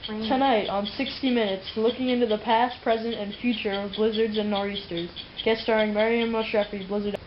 Tonight on 60 Minutes, looking into the past, present, and future of blizzards and nor'easters. Guest starring Miriam Moshrefi, Blizzard.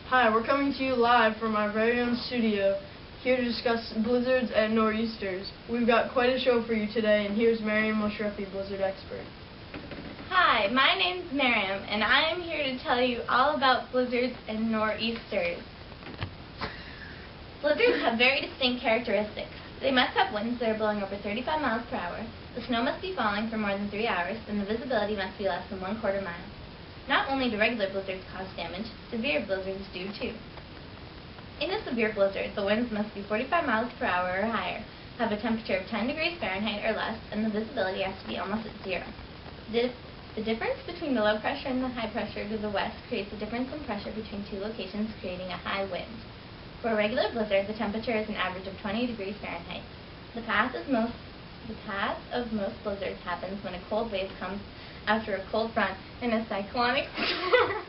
Hi, we're coming to you live from our very own studio, here to discuss blizzards and nor'easters. We've got quite a show for you today, and here's Miriam Moshrefi, blizzard expert. Hi, my name's Miriam, and I am here to tell you all about blizzards and nor'easters. Blizzards have very distinct characteristics. They must have winds that are blowing over 35 miles per hour, the snow must be falling for more than 3 hours, and the visibility must be less than 1/4 mile. Not only do regular blizzards cause damage, severe blizzards do too. In a severe blizzard, the winds must be 45 miles per hour or higher, have a temperature of 10 degrees Fahrenheit or less, and the visibility has to be almost at zero. The difference between the low pressure and the high pressure to the west creates a difference in pressure between two locations, creating a high wind. For a regular blizzard, the temperature is an average of 20 degrees Fahrenheit. The path of most blizzards happens when a cold wave comes after a cold front in a cyclonic storm.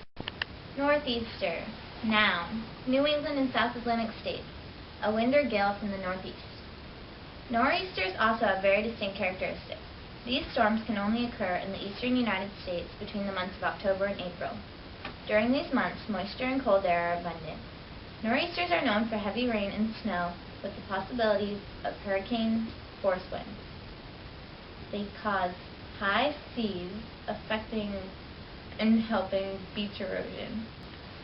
Northeaster. Noun. New England and South Atlantic states. A wind or gale from the northeast. Nor'easters also have very distinct characteristics. These storms can only occur in the eastern United States between the months of October and April. During these months, moisture and cold air are abundant. Nor'easters are known for heavy rain and snow with the possibilities of hurricane force winds. They cause high seas, affecting and helping beach erosion.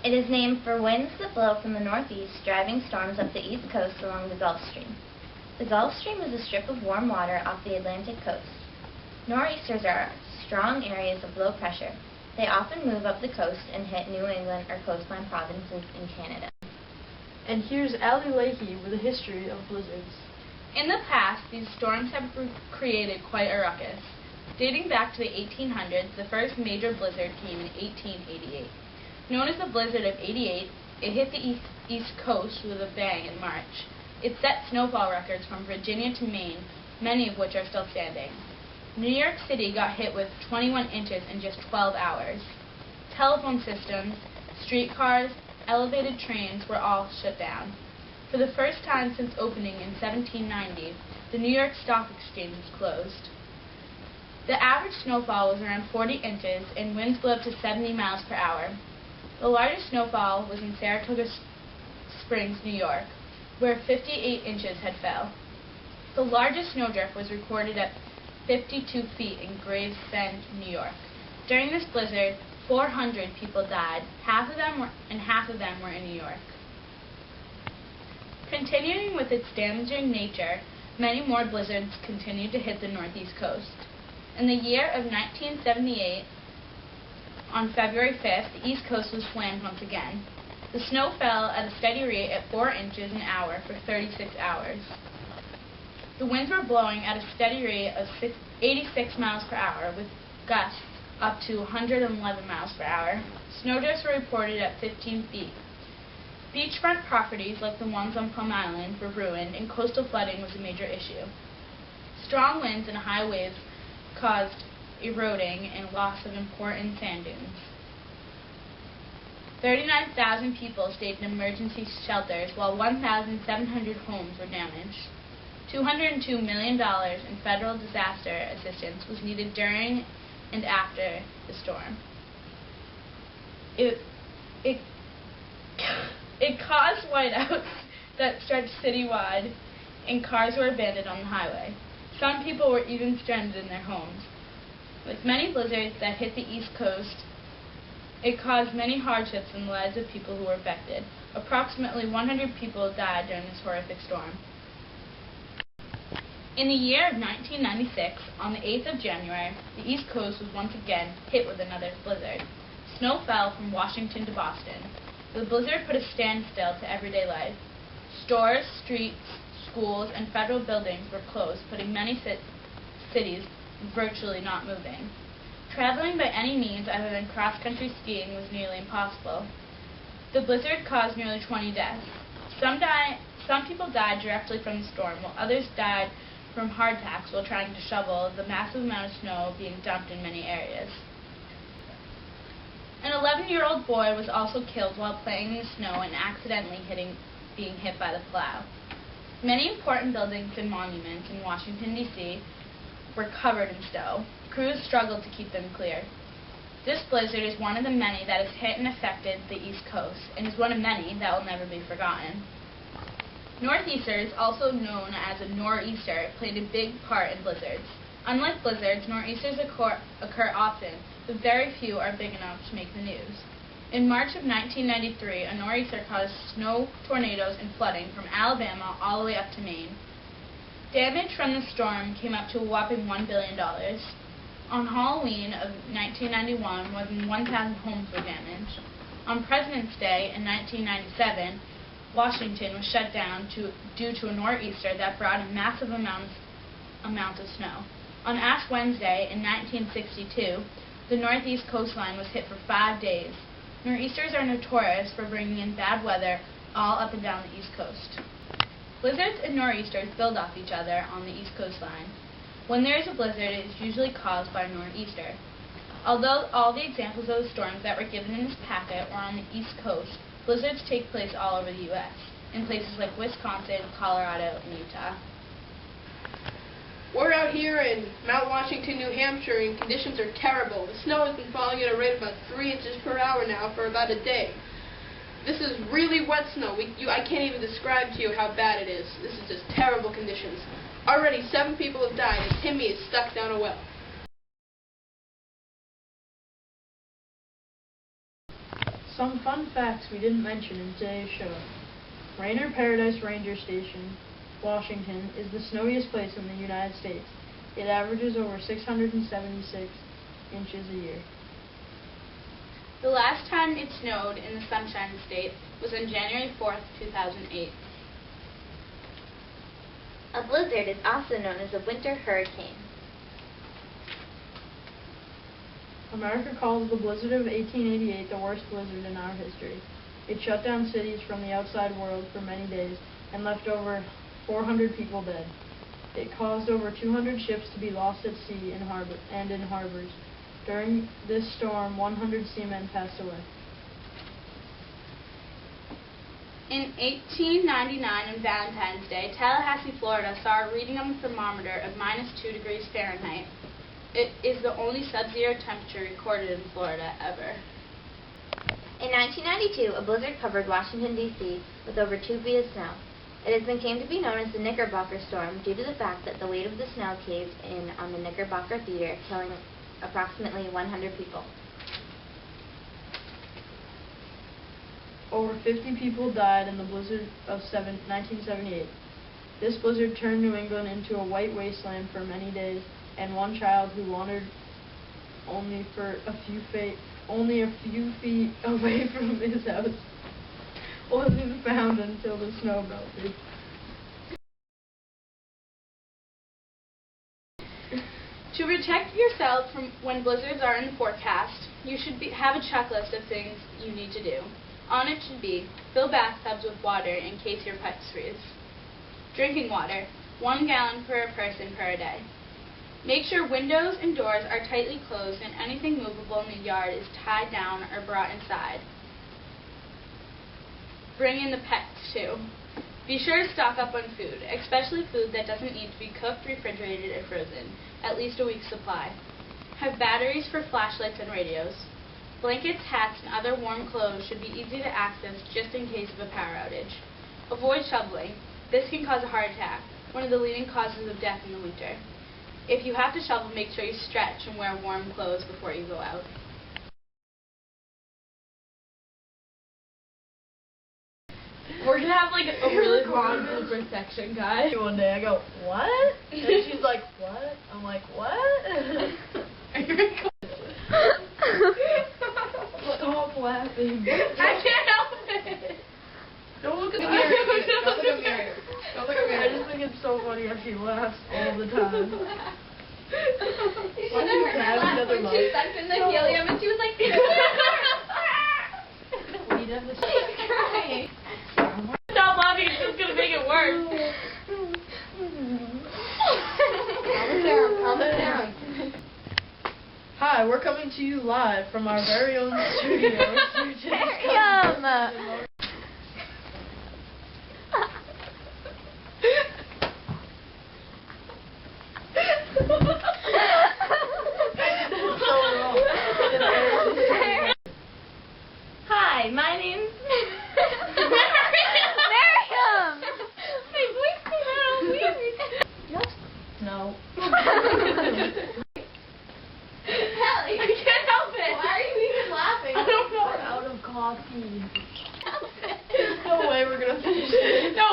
It is named for winds that blow from the northeast, driving storms up the east coast along the Gulf Stream. The Gulf Stream is a strip of warm water off the Atlantic coast. Nor'easters are strong areas of low pressure. They often move up the coast and hit New England or coastline provinces in Canada. And here's Allie Leahy with a history of blizzards. In the past, these storms have created quite a ruckus. Dating back to the 1800s, the first major blizzard came in 1888. Known as the Blizzard of '88, it hit the east coast with a bang in March. It set snowfall records from Virginia to Maine, many of which are still standing. New York City got hit with 21 inches in just 12 hours. Telephone systems, streetcars, elevated trains were all shut down. For the first time since opening in 1790, the New York Stock Exchange was closed. The average snowfall was around 40 inches and winds blew up to 70 miles per hour. The largest snowfall was in Saratoga Springs, New York, where 58 inches had fell. The largest snowdrift was recorded at 52 feet in Gravesend, New York. During this blizzard, 400 people died, half of them were in New York. Continuing with its damaging nature, many more blizzards continued to hit the northeast coast. In the year of 1978, on February 5th, the east coast was slammed once again. The snow fell at a steady rate at 4 inches an hour for 36 hours. The winds were blowing at a steady rate of 86 miles per hour, with gusts up to 111 miles per hour. Snowdrifts were reported at 15 feet. Beachfront properties like the ones on Plum Island were ruined, and coastal flooding was a major issue. Strong winds and high waves caused eroding and loss of important sand dunes. 39,000 people stayed in emergency shelters, while 1,700 homes were damaged. $202 million in federal disaster assistance was needed during and after the storm. It caused whiteouts that stretched citywide, and cars were abandoned on the highway. Some people were even stranded in their homes. With many blizzards that hit the East Coast, it caused many hardships in the lives of people who were affected. Approximately 100 people died during this horrific storm. In the year of 1996, on the 8th of January, the East Coast was once again hit with another blizzard. Snow fell from Washington to Boston. The blizzard put a standstill to everyday life. Stores, streets, schools, and federal buildings were closed, putting many cities virtually not moving. Traveling by any means other than cross-country skiing was nearly impossible. The blizzard caused nearly 20 deaths. Some people died directly from the storm, while others died from hardtacks while trying to shovel the massive amount of snow being dumped in many areas. An 11-year-old boy was also killed while playing in the snow and accidentally being hit by the plow. Many important buildings and monuments in Washington, D.C. were covered in snow. Crews struggled to keep them clear. This blizzard is one of the many that has hit and affected the East Coast, and is one of many that will never be forgotten. Northeasters, also known as a nor'easter, played a big part in blizzards. Unlike blizzards, nor'easters occur often, but very few are big enough to make the news. In March of 1993, a nor'easter caused snow tornadoes and flooding from Alabama all the way up to Maine. Damage from the storm came up to a whopping $1 billion. On Halloween of 1991, more than 1,000 homes were damaged. On President's Day in 1997, Washington was shut down due to a nor'easter that brought a massive amount of snow. On Ash Wednesday in 1962, the northeast coastline was hit for 5 days. Nor'easters are notorious for bringing in bad weather all up and down the East Coast. Blizzards and nor'easters build off each other on the East Coastline. When there is a blizzard, it is usually caused by a nor'easter. Although all the examples of the storms that were given in this packet were on the East Coast, blizzards take place all over the U.S., in places like Wisconsin, Colorado, and Utah. We're out here in Mount Washington, New Hampshire, and conditions are terrible. The snow has been falling at a rate of about 3 inches per hour now for about a day. This is really wet snow. I can't even describe to you how bad it is. This is just terrible conditions. Already 7 people have died, and Timmy is stuck down a well. Some fun facts we didn't mention in today's show. Rainier Paradise Ranger Station, Washington, is the snowiest place in the United States. It averages over 676 inches a year. The last time it snowed in the Sunshine State was on January 4th, 2008. A blizzard is also known as a winter hurricane. America calls the blizzard of 1888 the worst blizzard in our history. It shut down cities from the outside world for many days and left over 400 people dead. It caused over 200 ships to be lost at sea in harbors. During this storm, 100 seamen passed away. In 1899 on Valentine's Day, Tallahassee, Florida saw a reading on the thermometer of -2 degrees Fahrenheit. It is the only sub-zero temperature recorded in Florida ever. In 1992, a blizzard covered Washington, D.C. with over 2 feet of snow. It has been came to be known as the Knickerbocker Storm due to the fact that the weight of the snow caved in on the Knickerbocker Theater, killing approximately 100 people. Over 50 people died in the blizzard of 1978. This blizzard turned New England into a white wasteland for many days, and one child who wandered only a few feet away from his house wasn't found until the snow melted. To protect yourself from when blizzards are in the forecast, you should have a checklist of things you need to do. On it should be: fill bathtubs with water in case your pets freeze. Drinking water, 1 gallon per person per day. Make sure windows and doors are tightly closed and anything movable in the yard is tied down or brought inside. Bring in the pets too. Be sure to stock up on food, especially food that doesn't need to be cooked, refrigerated, or frozen, at least a week's supply. Have batteries for flashlights and radios. Blankets, hats, and other warm clothes should be easy to access just in case of a power outage. Avoid shoveling. This can cause a heart attack, one of the leading causes of death in the winter. If you have to shovel, make sure you stretch and wear warm clothes before you go out. We're gonna have like a really long blooper section, guys. One day I go, what? And she's like, what? I'm like, what? Are you recording? Stop laughing. I can't help it. Don't look at me. Don't look at me. Don't look at me. I just think it's so funny how she laughs all the time. Why did her have another when she mic? sucked in the helium and she was like, We definitely she's crying. Stop laughing, it's just going to make it worse. Calm it down. Hi, we're coming to you live from our very own studio. Yum! No way we're gonna finish this. No,